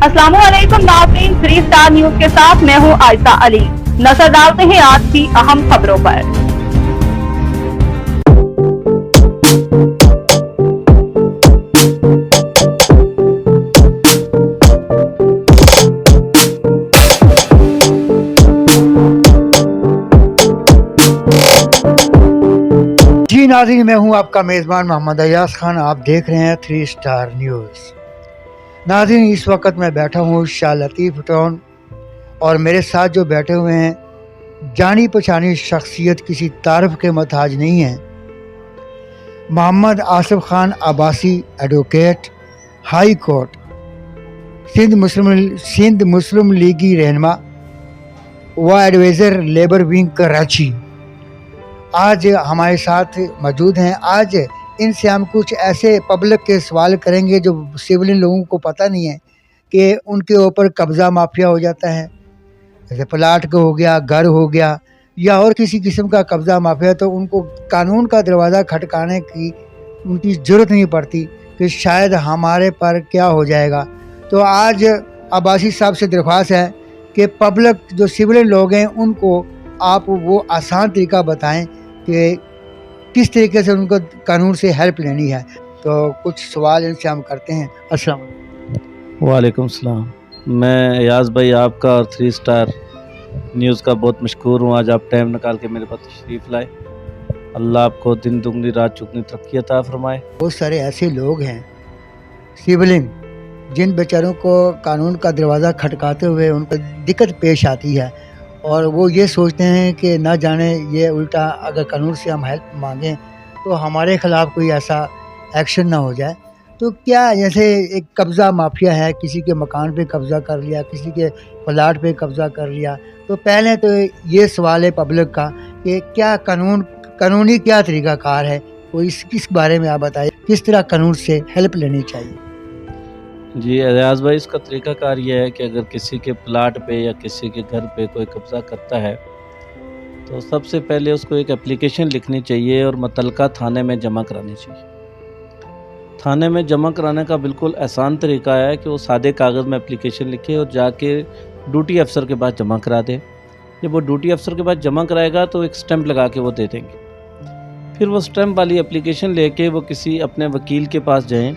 अस्सलामुअलैकुम नाज़रीन, 3 star news के साथ मैं हूं आयशा अली। नजर डालते हैं आज की अहम खबरों पर। जी नाज़रीन, मैं हूं आपका मेज़बान मोहम्मद अयाज खान। आप देख रहे हैं 3 स्टार न्यूज़। नाज़रीन, इस वक्त मैं बैठा हूं शाह लतीफ़ टाउन और मेरे साथ जो बैठे हुए हैं जानी पहचानी शख्सियत, किसी तारफ़ के मोहताज नहीं हैं। Mohammad Asif Khan Abbasi, advocate, high court, Sindh मुस्लिम लीगी रहनुमा व एडवाइज़र लेबर विंग कराची, आज हमारे साथ मौजूद हैं। आज इनसे हम कुछ ऐसे पब्लिक के सवाल करेंगे जो सिविलियन लोगों को पता नहीं है कि उनके ऊपर कब्ज़ा माफिया हो जाता है। जैसे प्लाट का हो गया, घर हो गया या और किसी किस्म का कब्ज़ा माफिया, तो उनको कानून का दरवाज़ा खटकाने की उनकी ज़रूरत नहीं पड़ती कि शायद हमारे पर क्या हो जाएगा। तो आज अब्बासी साहब से दरख्वास्त है कि पब्लिक जो सिविलियन लोग हैं उनको आप वो आसान तरीका बताएं कि किस तरीके से उनको कानून से हेल्प लेनी है। तो कुछ सवाल इनसे हम करते हैं। अस्सलाम वालेकुम। वालेकुम सलाम। मैं याज़ भाई आपका और 3 स्टार न्यूज़ का बहुत मशकूर हूँ। आज आप टाइम निकाल के मेरे पास तशरीफ़ लाए। अल्लाह आपको दिन दुगनी रात चुगनी तरक्की अता फरमाए। बहुत सारे ऐसे लोग हैं सिविलियन जिन बेचारों को कानून का दरवाज़ा खटकाते हुए उनको दिक्कत पेश आती है और वो ये सोचते हैं कि ना जाने ये उल्टा अगर कानून से हम हेल्प मांगें तो हमारे ख़िलाफ़ कोई ऐसा एक्शन ना हो जाए। तो क्या जैसे एक कब्ज़ा माफिया है, किसी के मकान पे कब्ज़ा कर लिया, किसी के प्लाट पे कब्ज़ा कर लिया, तो पहले तो ये सवाल है पब्लिक का कि क्या कानूनी क्या तरीक़ाकार है, वो इस बारे में आप बताइए, किस तरह कानून से हेल्प लेनी चाहिए। जी अयाज भाई, इसका तरीक़ाकार ये है कि अगर किसी के प्लाट पे या किसी के घर पे कोई कब्ज़ा करता है तो सबसे पहले उसको एक एप्लीकेशन लिखनी चाहिए और मुतल्लिका थाने में जमा करानी चाहिए। थाने में जमा कराने का बिल्कुल आसान तरीका है कि वो सादे कागज़ में एप्लीकेशन लिखे और जाके ड्यूटी अफसर के पास जमा करा दे। जब वो ड्यूटी अफसर के पास जमा कराएगा तो एक स्टैंप लगा के वो दे देंगे। फिर वो स्टैंप वाली एप्लीकेशन लेके वो किसी अपने वकील के पास जाएं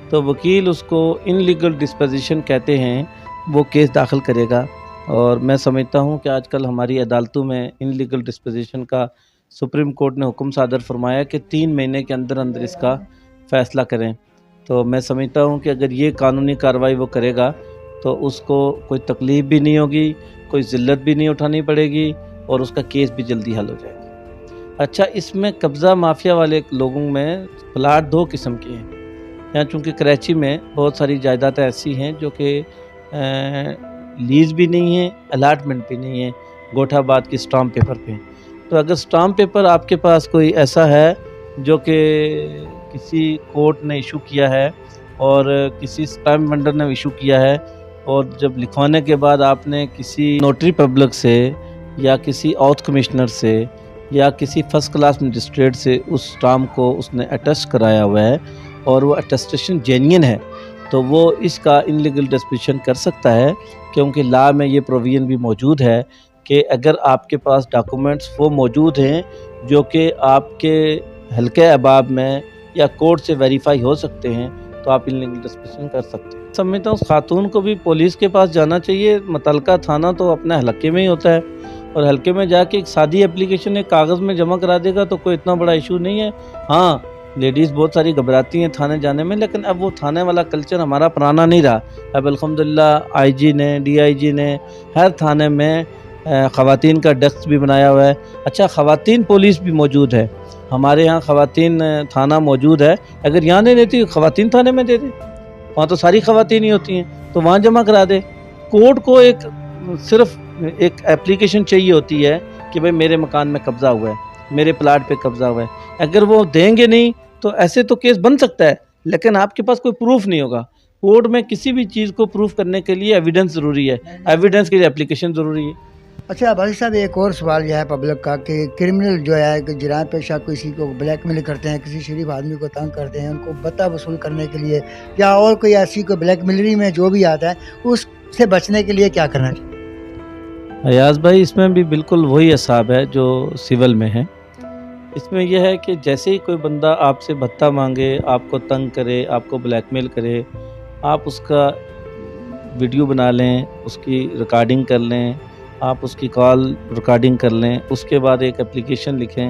तो वकील उसको इनलीगल डिस्पोजिशन कहते हैं, वो केस दाखिल करेगा। और मैं समझता हूँ कि आजकल हमारी अदालतों में इनलीगल डिस्पोजिशन का सुप्रीम कोर्ट ने हुक्म सादर फरमाया कि 3 महीने के अंदर अंदर इसका फ़ैसला करें। तो मैं समझता हूँ कि अगर ये कानूनी कार्रवाई वो करेगा तो उसको कोई तकलीफ़ भी नहीं होगी, कोई ज़िल्लत भी नहीं उठानी पड़ेगी और उसका केस भी जल्दी हल हो जाएगा। अच्छा, इसमें कब्ज़ा माफिया वाले लोगों में प्लाट 2 किस्म के हैं। यहाँ चूँकि कराची में बहुत सारी जायदाद ऐसी हैं जो कि लीज़ भी नहीं है, अलाटमेंट भी नहीं है, गोठाबाद की स्टाम्प पेपर पे। तो अगर स्टाम्प पेपर आपके पास कोई ऐसा है जो कि किसी कोर्ट ने इशू किया है और किसी स्टैम्प वेंडर ने इशू किया है और जब लिखवाने के बाद आपने किसी नोटरी पब्लिक से या किसी ऑथ कमिश्नर से या किसी फ़र्स्ट क्लास मजिस्ट्रेट से उस स्टाम्प को उसने अटेस्ट कराया हुआ है और वो अटेस्टेशन जेन्युइन है, तो वो इसका इनलीगल डिस्पोजिशन कर सकता है। क्योंकि लॉ में ये प्रोविज़न भी मौजूद है कि अगर आपके पास डॉक्यूमेंट्स वो मौजूद हैं जो कि आपके हल्के अहबाब में या कोर्ट से वेरीफाई हो सकते हैं तो आप इनलीगल डिस्पोजिशन कर सकते हैं। समझता हूँ खातून को भी पुलिस के पास जाना चाहिए। मुतल्लिका थाना तो अपने हलके में ही होता है और हलके में जाके एक सादी एप्लीकेशन एक कागज़ में जमा करा देगा तो कोई इतना बड़ा इशू नहीं है। हाँ, लेडीज़ बहुत सारी घबराती हैं थाने जाने में, लेकिन अब वो थाने वाला कल्चर हमारा पुराना नहीं रहा। अब अल्हम्दुलिल्लाह आईजी ने, डीआईजी ने हर थाने में ख़वातीन का डेस्क भी बनाया हुआ है। अच्छा, ख़वातीन पुलिस भी मौजूद है। हमारे यहाँ ख़वातीन थाना मौजूद है। अगर यहाँ नहीं देती ख़वातीन थाने में दे दे, वहाँ तो सारी ख़वातीन ही होती हैं, तो वहाँ जमा करा दे। कोर्ट को सिर्फ एक एप्लीकेशन चाहिए होती है कि भाई मेरे मकान में कब्ज़ा हुआ है, मेरे प्लाट पे कब्ज़ा हुआ है। अगर वो देंगे नहीं तो ऐसे तो केस बन सकता है, लेकिन आपके पास कोई प्रूफ नहीं होगा। कोर्ट में किसी भी चीज़ को प्रूफ करने के लिए एविडेंस ज़रूरी है, एविडेंस के लिए एप्लीकेशन ज़रूरी है। अच्छा भाई साहब, एक और सवाल यह है पब्लिक का कि क्रिमिनल जो है कि जराम पेशा किसी को ब्लैकमेल करते हैं, किसी शरीफ आदमी को तंग करते हैं, उनको बता वसूल करने के लिए या और कोई ऐसी कोई ब्लैकमेलरी में जो भी आता है, उससे बचने के लिए क्या करना चाहिए? अयाज भाई, इसमें भी बिल्कुल वही हिसाब है जो सिविल में है। इसमें यह है कि जैसे ही कोई बंदा आपसे भत्ता मांगे, आपको तंग करे, आपको ब्लैकमेल करे, आप उसका वीडियो बना लें, उसकी रिकॉर्डिंग कर लें, आप उसकी कॉल रिकॉर्डिंग कर लें, उसके बाद एक एप्लीकेशन लिखें,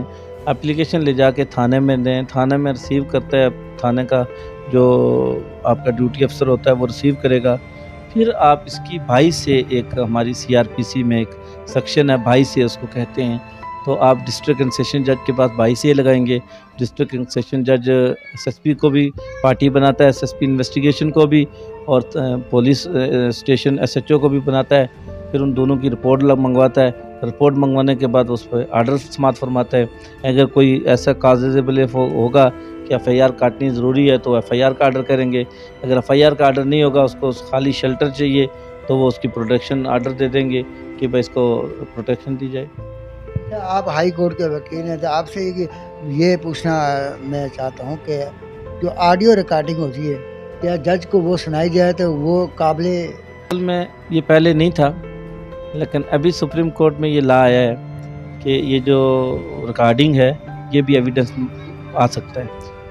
एप्लीकेशन ले जाके थाने में दें, थाने में रिसीव करता है, थाने का जो आपका ड्यूटी अफसर होता है वो रिसीव करेगा। फिर आप इसकी 22 से एक हमारी CRPC में एक सेक्शन है, 22 से उसको कहते हैं, तो आप डिस्ट्रिक्ट एंड सेशन जज के पास 22 से लगाएंगे। डिस्ट्रिक्ट एंड सेशन जज SSP को भी पार्टी बनाता है, SSP इन्वेस्टिगेशन को भी, और पुलिस स्टेशन SHO को भी बनाता है। फिर उन दोनों की रिपोर्ट मंगवाता है, रिपोर्ट मंगवाने के बाद उस पर आर्डर समात फरमाता है। अगर कोई ऐसा कागज़ होगा कि FIR काटनी ज़रूरी है तो FIR का आर्डर करेंगे। अगर FIR का आर्डर नहीं होगा, उसको खाली शेल्टर चाहिए, तो वो उसकी प्रोटेक्शन आर्डर दे देंगे कि भाई इसको प्रोटेक्शन दी जाए। आप हाई कोर्ट के वकील हैं, तो आपसे ये पूछना मैं चाहता हूँ कि जो ऑडियो रिकॉर्डिंग होती है, क्या जज को वो सुनाई जाए तो वो काबिले? असल में ये पहले नहीं था, लेकिन अभी सुप्रीम कोर्ट में ये ला आया है कि ये जो रिकॉर्डिंग है ये भी एविडेंस आ सकता है।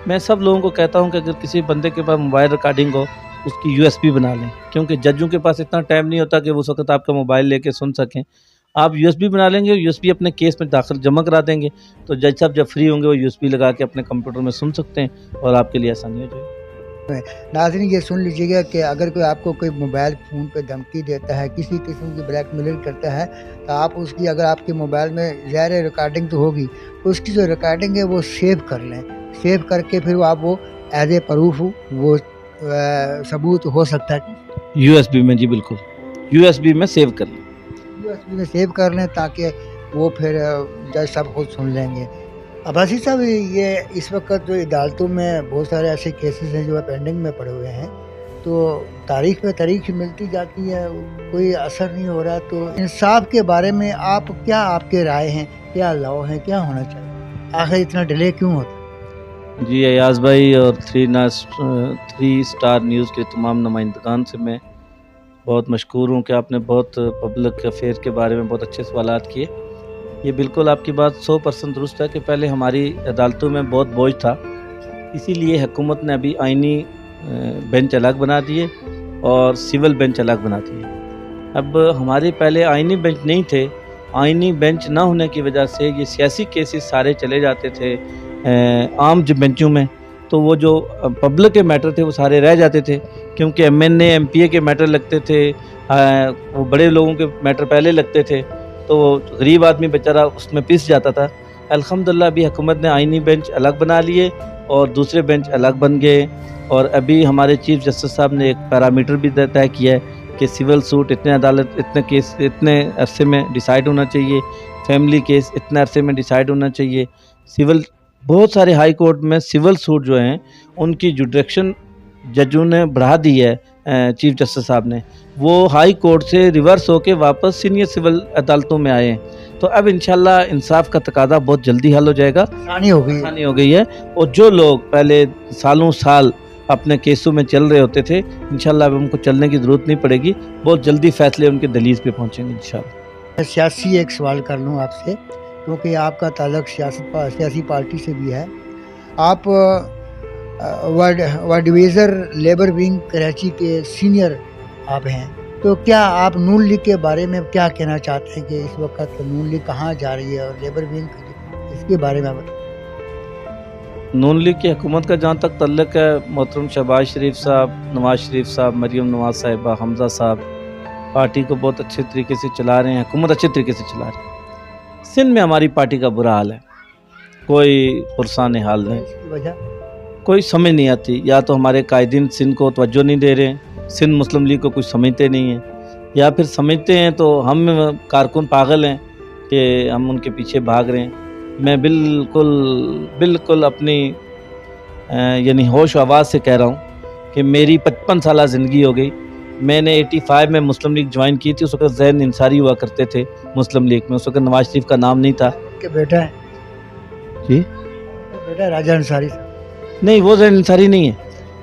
मैं सब लोगों को कहता हूँ कि अगर किसी बंदे के पास मोबाइल रिकॉर्डिंग हो, उसकी USB बना लें, क्योंकि जजों के पास इतना टाइम नहीं होता कि वो उस वक्त आपका मोबाइल लेके सुन सकें। आप USB बना लेंगे, USB अपने केस में दाखिल जमा करा देंगे, तो जज साहब जब फ्री होंगे वो USB लगा के अपने कंप्यूटर में सुन सकते हैं और आपके लिए आसानी हो जाएगी। नाज़रीन, ये सुन लीजिएगा कि अगर कोई आपको कोई मोबाइल फ़ोन पे धमकी देता है, किसी किस्म की ब्लैकमेल करता है, तो आप उसकी, अगर आपके मोबाइल में ज़ाहिर रिकॉर्डिंग तो होगी, उसकी जो रिकॉर्डिंग है वो सेव कर लें। सेव करके फिर आप वो एज ए प्रूफ वो सबूत हो सकता है USB में, जी बिल्कुल, USB में सेव कर लें, USB में सेव कर लें, ताकि वो फिर जज साहब खुद सुन लेंगे। अब्बासी साहब, ये इस वक्त जो अदालतों में बहुत सारे ऐसे केसेस हैं जो पेंडिंग में पड़े हुए हैं, तो तारीख पे तारीख मिलती जाती है, कोई असर नहीं हो रहा, तो इंसाफ के बारे में आप क्या, आपके राय हैं, क्या लॉ है, क्या होना चाहिए, आखिर इतना डिले क्यों होता है? जी अयाज भाई और 3 स्टार न्यूज़ के तमाम नुमाइंदगान से मैं बहुत मशकूर हूँ कि आपने बहुत पब्लिक अफेयर के बारे में बहुत अच्छे सवालात किए। ये बिल्कुल आपकी बात 100% दुरुस्त है कि पहले हमारी अदालतों में बहुत बोझ था, इसीलिए हुकूमत ने अभी आइनी बेंच अलग बना दिए और सिविल बेंच अलग बना दिए। अब हमारे पहले आइनी बेंच नहीं थे, आइनी बेंच ना होने की वजह से ये सियासी केसेस सारे चले जाते थे आम बेंचों में, तो वो जो पब्लिक के मैटर थे वो सारे रह जाते थे, क्योंकि MNA MPA के मैटर लगते थे, वो बड़े लोगों के मैटर पहले लगते थे, तो गरीब आदमी बेचारा उसमें पिस जाता था। अल्हम्दुलिल्लाह अभी हुकूमत ने आइनी बेंच अलग बना लिए और दूसरे बेंच अलग बन गए, और अभी हमारे चीफ जस्टिस साहब ने एक पैरामीटर भी तय किया है कि सिविल सूट इतने अदालत इतने केस इतने अरसे में डिसाइड होना चाहिए, फैमिली केस इतने अरसे में डिसाइड होना चाहिए। सिविल बहुत सारे हाई कोर्ट में सिविल सूट जो हैं उनकी जुडिक्शन जजों ने बढ़ा दी है, चीफ जस्टिस साहब ने, वो हाई कोर्ट से रिवर्स होके वापस सीनियर सिविल अदालतों में आए हैं। तो अब इंशाल्लाह इंसाफ का तकादा बहुत जल्दी हल हो जाएगा, आसानी हो गई है, और जो लोग पहले सालों साल अपने केसों में चल रहे होते थे, इंशाल्लाह अब उनको चलने की ज़रूरत नहीं पड़ेगी, बहुत जल्दी फैसले उनके दलील पे पहुँचेंगे इंशाल्लाह। सियासी एक सवाल कर लूँ आपसे, क्योंकि आपका ताल्लुक सियासी पार्टी से भी है। आप ward divisor labour wing Karachi के सीनियर आप हैं, तो क्या आप नून लीग के बारे में क्या कहना चाहते हैं कि इस वक्त नून लीग कहाँ जा रही है और लेबर विंग इसके बारे में बताएं? नून लीग की हुकूमत का जहाँ तक तल्लुक़ है, मोहतरम शहबाज शरीफ साहब, नवाज शरीफ साहब, मरीम नवाज साहिबा, हमजा साहब पार्टी को बहुत अच्छे तरीके से चला रहे हैं, हुकूमत अच्छे तरीके से चला रहे हैं। सिंध में हमारी पार्टी का बुरा हाल है, कोई पुरसान हाल नहीं, वजह कोई समझ नहीं आती, या तो हमारे कायदीन सिंध को तवज्जो नहीं दे रहे हैं, सिंध मुस्लिम लीग को कुछ समझते नहीं हैं, या फिर समझते हैं तो हम कारकुन पागल हैं कि हम उनके पीछे भाग रहे हैं। मैं बिल्कुल अपनी यानी होश आवाज़ से कह रहा हूँ कि मेरी 55 साल ज़िंदगी हो गई, میں نے 85 میں مسلم لیگ جوائن کی تھی. اس وقت زین انصاری ہوا کرتے تھے مسلم لیگ میں. اس وقت نواز شریف کا نام نہیں تھا. کہ بیٹا ہے جی بیٹا راجہ انصاری نہیں, وہ زین انصاری نہیں ہے,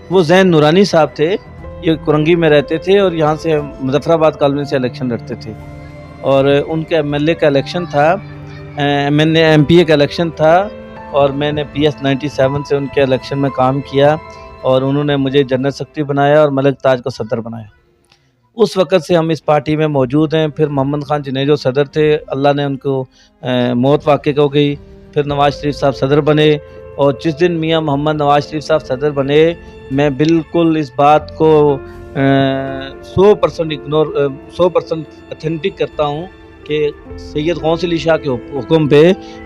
وہ زین نورانی صاحب تھے. یہ کرنگی میں رہتے تھے اور یہاں سے مظفر آباد کالونی سے الیکشن لڑتے تھے. اور ان کے ایم ایل اے کا الیکشن تھا, ایم پی اے کا الیکشن تھا, اور میں نے پی ایس 97 سے ان کے الیکشن میں کام کیا, اور انہوں نے مجھے جنرل سیکرٹری بنایا اور ملک تاج کو صدر بنایا. اس وقت سے ہم اس پارٹی میں موجود ہیں. پھر محمد خان جنیجو صدر تھے, اللہ نے ان کو موت واقع ہو گئی. پھر نواز شریف صاحب صدر بنے, اور جس دن میاں محمد نواز شریف صاحب صدر بنے, میں بالکل اس بات کو 100% اگنور 100% اتھینٹک کرتا ہوں کہ سید غوث علی شاہ کے حکم پہ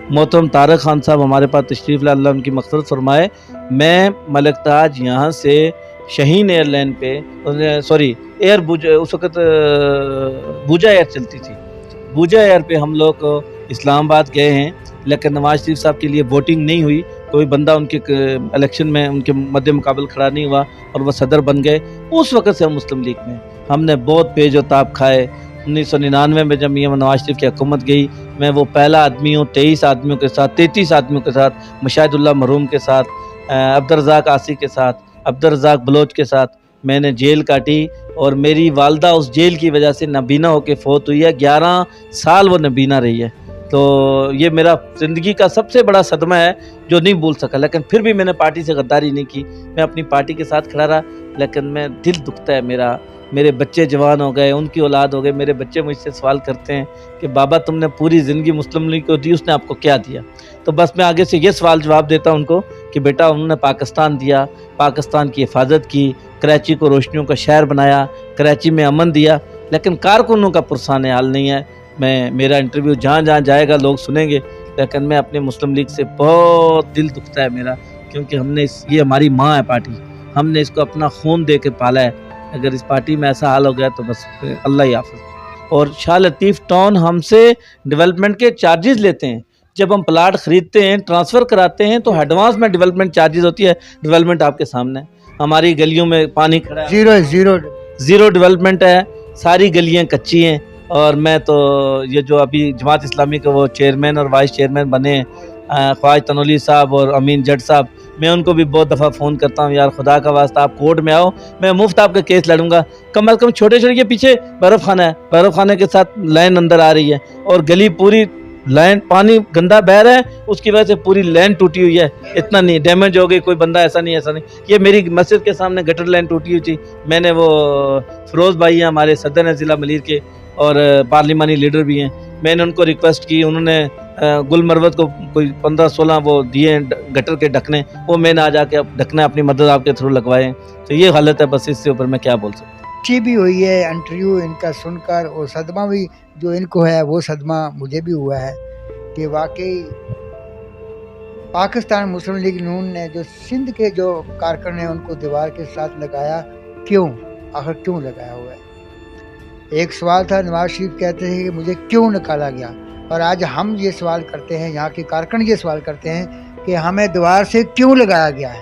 محترم طارق خان صاحب ہمارے پاس تشریف لائے, اللہ ان کی مغفرت فرمائے. میں ملک تاج یہاں سے شہین ایئر لائن پہ ایئر بوجا, اس وقت بوجا ایئر چلتی تھی, بوجا ایئر پہ ہم لوگ اسلام آباد گئے ہیں. لیکن نواز شریف صاحب کے لیے ووٹنگ نہیں ہوئی, کوئی بندہ ان کے الیکشن میں ان کے مد مقابل کھڑا نہیں ہوا اور وہ صدر بن گئے. اس وقت سے ہم مسلم لیگ میں ہم نے بہت پیج و تاب کھائے. 1999 میں جب میاں نواز شریف کی حکومت گئی, میں وہ پہلا آدمی ہوں 23 آدمیوں کے ساتھ, 33 آدمیوں کے ساتھ, مشاہد اللہ مرحوم کے ساتھ, عبدالرزاق آسی کے ساتھ, عبدالرزاق بلوچ کے ساتھ میں نے جیل کاٹی. اور میری والدہ اس جیل کی وجہ سے نابینا ہو کے فوت ہوئی ہے. 11 سال وہ نابینا رہی ہے. تو یہ میرا زندگی کا سب سے بڑا صدمہ ہے جو نہیں بھول سکا. لیکن پھر بھی میں نے پارٹی سے غداری نہیں کی, میں اپنی پارٹی کے ساتھ کھڑا رہا. لیکن میں دل دکھتا ہے میرا, میرے بچے جوان ہو گئے, ان کی اولاد ہو گئے. میرے بچے مجھ سے سوال کرتے ہیں کہ بابا تم نے پوری زندگی مسلم لیگ کو دی, اس نے آپ کو کیا دیا؟ تو بس میں آگے سے یہ سوال جواب دیتا ہوں ان کو کہ بیٹا انہوں نے پاکستان دیا, پاکستان کی حفاظت کی, کراچی کو روشنیوں کا شہر بنایا, کراچی میں امن دیا. لیکن کارکنوں کا پرسان حال نہیں ہے. میرا انٹرویو جہاں جہاں جائے گا لوگ سنیں گے. لیکن میں اپنے مسلم لیگ سے بہت دل دکھتا ہے میرا, کیونکہ ہم نے یہ ہماری ماں ہے پارٹی, ہم نے اس کو اپنا خون دے کے پالا ہے. اگر اس پارٹی میں ایسا حال ہو گیا تو بس اللہ ہی حافظ. اور شاہ لطیف ٹاؤن ہم سے ڈیولپمنٹ کے چارجز لیتے ہیں. جب ہم پلاٹ خریدتے ہیں, ٹرانسفر کراتے ہیں, تو ایڈوانس میں ڈیولپمنٹ چارجز ہوتی ہے. ڈیولپمنٹ آپ کے سامنے ہے, ہماری گلیوں میں پانی کھڑا ہے, زیرو ڈیولپمنٹ ہے, ساری گلیاں کچی ہیں. اور میں تو یہ جو ابھی جماعت اسلامی کے وہ چیئرمین اور وائس چیئرمین بنے ہیں, خواجہ تنولی صاحب اور امین جٹ صاحب, میں ان کو بھی بہت دفعہ فون کرتا ہوں, یار خدا کا واسطہ آپ کورٹ میں آؤ, میں مفت آپ کا کیس لڑوں گا. کم از کم چھوٹے چھوٹے کے پیچھے بھیرو خانہ ہے, بھیرو خانے کے ساتھ لائن اندر آ رہی ہے, اور گلی پوری لائن پانی گندا بہ رہا ہے, اس کی وجہ سے پوری لائن ٹوٹی ہوئی ہے. اتنا نہیں ڈیمیج ہو گئی, کوئی بندہ ایسا نہیں. یہ میری مسجد کے سامنے گٹر لائن ٹوٹی ہوئی تھی. میں نے وہ فیروز بھائی ہیں ہمارے صدر ہیں ضلع ملیر کے, اور پارلیمانی لیڈر بھی ہیں, میں نے ان کو ریکویسٹ کی, انہوں نے گل مروت کو کوئی 15-16 وہ دیے گٹر کے ڈھکنے, وہ میں نے آ جا کے ڈھکنے اپنی مدد آپ کے تھرو لگوائے. تو یہ حالت ہے, بس اس سے اوپر میں کیا بول سکتا ہوں. اچھی بھی ہوئی ہے انٹرویو ان کا سن کر, اور صدمہ بھی جو ان کو ہے وہ صدمہ مجھے بھی ہوا ہے کہ واقعی پاکستان مسلم لیگ نون نے جو سندھ کے جو کارکن ہیں ان کو دیوار کے ساتھ لگایا, کیوں, آخر کیوں لگایا ہوا ہے؟ ایک سوال تھا, نواز شریف کہتے ہیں کہ مجھے کیوں نکالا گیا, اور آج ہم یہ سوال کرتے ہیں, یہاں کے کارکن یہ سوال کرتے ہیں کہ ہمیں دیوار سے کیوں لگایا گیا ہے.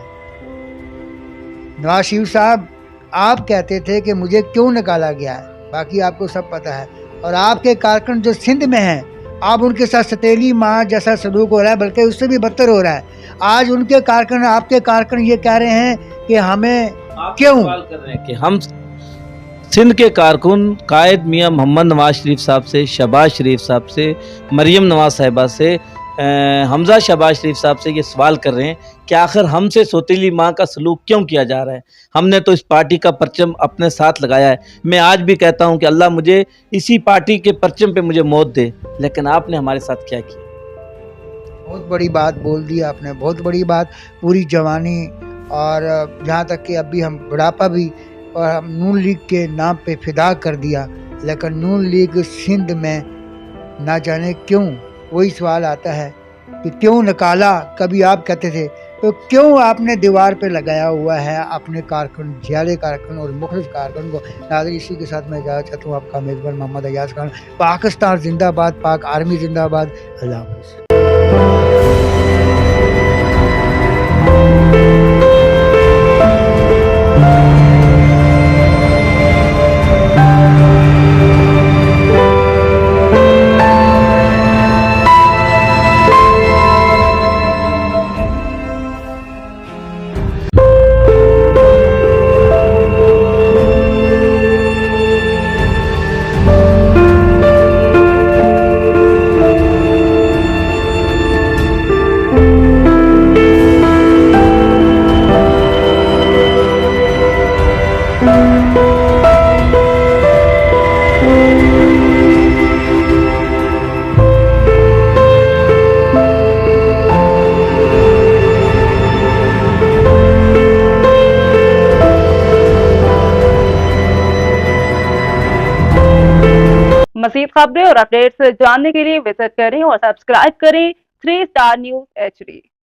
نواز شریف صاحب آپ کہتے تھے کہ مجھے کیوں نکالا گیا ہے, باقی آپ کو سب پتہ ہے. اور آپ کے کارکن جو سندھ میں ہیں, آپ ان کے ساتھ ستیلی ماں جیسا سلوک ہو رہا ہے, بلکہ اس سے بھی بدتر ہو رہا ہے. آج ان کے کارکن, آپ کے کارکن یہ کہہ رہے ہیں کہ ہمیں کیوں سوال کر رہے ہیں کہ ہم سندھ کے کارکن قائد میاں محمد نواز شریف صاحب سے, شہباز شریف صاحب سے, مریم نواز صاحبہ سے, حمزہ شہباز شریف صاحب سے یہ سوال کر رہے ہیں کہ آخر ہم سے سوتیلی ماں کا سلوک کیوں کیا جا رہا ہے. ہم نے تو اس پارٹی کا پرچم اپنے ساتھ لگایا ہے. میں آج بھی کہتا ہوں کہ اللہ مجھے اسی پارٹی کے پرچم پہ مجھے موت دے, لیکن آپ نے ہمارے ساتھ کیا کیا؟ بہت بڑی بات بول دی آپ نے, بہت بڑی بات. پوری جوانی اور جہاں تک کہ ابھی ہم بڑھاپا بھی اور ہم نون لیگ کے نام پہ فدا کر دیا. لیکن نون لیگ سندھ میں نہ جانے کیوں وہی سوال آتا ہے کہ کیوں نکالا. کبھی آپ کہتے تھے تو کیوں آپ نے دیوار پہ لگایا ہوا ہے اپنے کارکن, جھیالے کارکن اور مخلص کارکن کو. ناظرین, اسی کے ساتھ میں اجازت چاہتا ہوں. آپ کا میزبان محمد ایاز خان. پاکستان زندہ باد, پاک آرمی زندہ باد. اللہ حافظ. मज़ीद खबरें और अपडेट्स जानने के लिए विजिट करें और सब्सक्राइब करें 3 स्टार न्यूज़ HD।